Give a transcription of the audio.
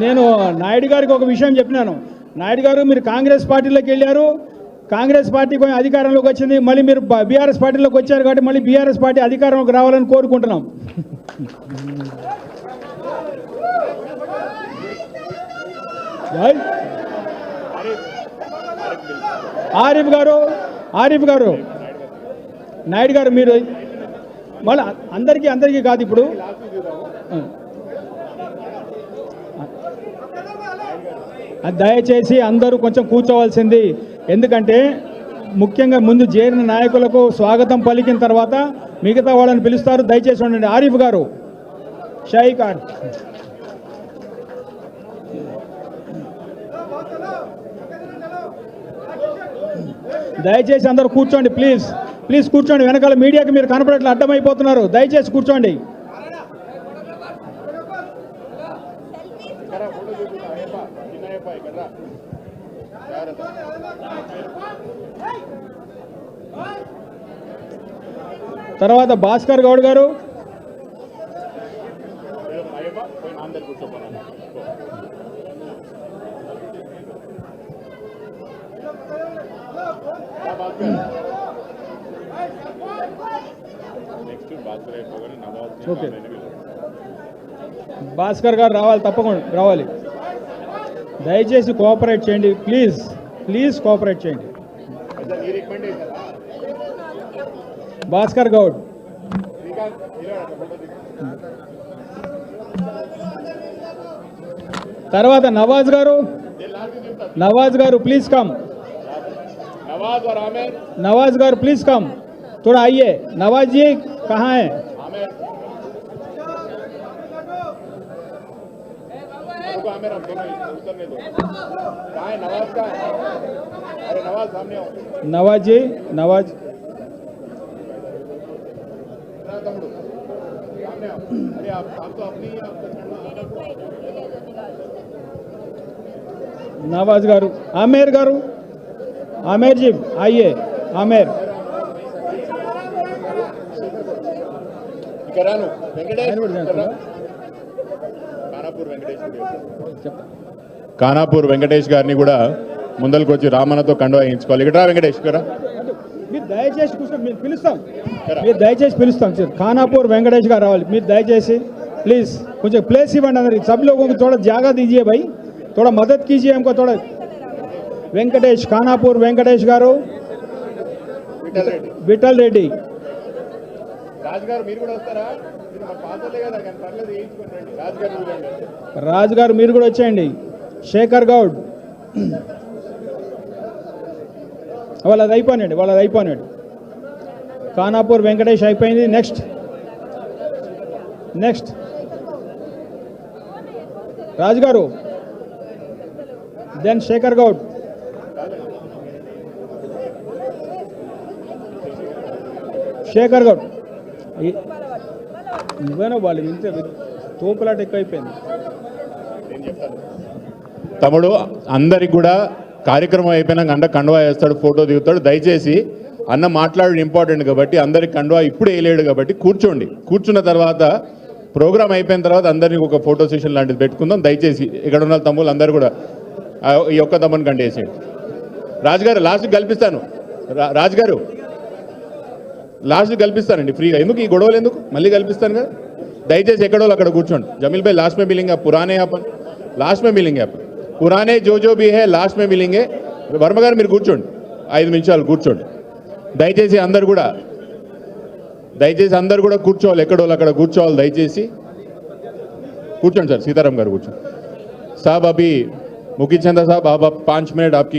నేను నాయుడు గారికి ఒక విషయం చెప్పినాను. నాయుడు గారు, మీరు కాంగ్రెస్ పార్టీలోకి వెళ్ళారు, కాంగ్రెస్ పార్టీ కొంచెం అధికారంలోకి వచ్చింది, మళ్ళీ మీరు బీఆర్ఎస్ పార్టీలోకి వచ్చారు కాబట్టి మళ్ళీ బీఆర్ఎస్ పార్టీ అధికారంలోకి రావాలని కోరుకుంటున్నాం. ఆరిఫ్ గారు నాయుడు గారు, మీరు మళ్ళీ అందరికీ కాదు, ఇప్పుడు దయచేసి అందరూ కొంచెం కూర్చోవలసింది. ఎందుకంటే ముఖ్యంగా ముందు చేరిన నాయకులకు స్వాగతం పలికిన తర్వాత మిగతా వాళ్ళని పిలుస్తారు. దయచేసి ఉండండి. ఆరిఫ్ గారు, షాయి ఖాన్, దయచేసి అందరూ కూర్చోండి. ప్లీజ్ కూర్చోండి. వెనకాల మీడియాకి మీరు కనపడట్లు అడ్డమైపోతున్నారు. దయచేసి కూర్చోండి. తర్వాత భాస్కర్ గౌడ్ గారు, ఓకే, భాస్కర్ గారు రావాలి, తప్పకుండా రావాలి. దయచేసి కోఆపరేట్ చేయండి. ప్లీజ్ కోఆపరేట్ చేయండి. భాస్కర్ గౌడ్, తర్వాత నవాజ్ గారు ప్లీజ్ కమ్. नवाज गार प्लीज कम, थोड़ा आइए. नवाज जी कहाँ है? नवाज जी, नवाज नवाज गारू, आमेर जी आइए. आमेर, కానాపూర్ వెంకటేష్ గారిని కూడా ముందరికి వచ్చి రామన్నతో కండువా వేయించుకోవాలి. ఇక్కడ వెంకటేష్ గారు మీరు దయచేసి పిలుస్తాం. ఖానాపూర్ వెంకటేష్ గారు రావాలి. మీరు దయచేసి प्लीज కొంచెం ప్లేస్ ఇవ్వండి అందరికి. सब लोगों को थोड़ा जगह दीजिए भाई, थोड़ा मदद कीजिए हमको थोड़ा. వెంకటేష్, ఖానాపూర్ వెంకటేష్ గారు, విఠల్ రెడ్డి, రాజు గారు మీరు కూడా వచ్చేయండి. శేఖర్ గౌడ్, వాళ్ళది అయిపోయినాడు. ఖానాపూర్ వెంకటేష్ అయిపోయింది. నెక్స్ట్ రాజు గారు, దెన్ శేఖర్ గౌడ్. శేఖర్ గౌడ్ నువ్వేనో వాళ్ళు ఇంతే తోపులాట ఎక్కువైపోయింది. తమ్ముడు అందరికి కూడా కార్యక్రమం అయిపోయినాక అండ కండువా వేస్తాడు, ఫోటో దిగుతాడు. దయచేసి అన్న మాట్లాడడం ఇంపార్టెంట్ కాబట్టి అందరికి కండువా ఇప్పుడు వేయలేడు కాబట్టి కూర్చున్న తర్వాత ప్రోగ్రామ్ అయిపోయిన తర్వాత అందరినీ ఒక ఫోటో సెషన్ లాంటిది పెట్టుకుందాం. దయచేసి ఇక్కడ ఉన్న తమ్ముళ్ళు అందరూ కూడా ఈ ఒక్క తమ్ముని కంటేసేయండి. రాజుగారు లాస్ట్కి కల్పిస్తాను. రాజుగారు లాస్ట్ కల్పిస్తానండి ఫ్రీగా. ఎందుకు ఈ గొడవలు ఎందుకు, మళ్ళీ కల్పిస్తాను కదా. దయచేసి ఎక్కడో అక్కడ కూర్చోండి. జमील भाई लास्ट में मिलेंगे, पुराने अपन लास्ट में मिलेंगे, अपन पुराने जो भी है लास्ट में मिलेंगे. వర్మ గారు మీరు కూర్చోండి, 5 నిమిషాలు కూర్చోండి. దయచేసి అందరు కూడా కూర్చోవాలి. ఎక్కడో అక్కడ కూర్చోవాలి. దయచేసి కూర్చోండి సార్. సీతారాం గారు కూర్చోండి. साहब अभी मुखी चंदा साहब आप 5 मिनट आपकी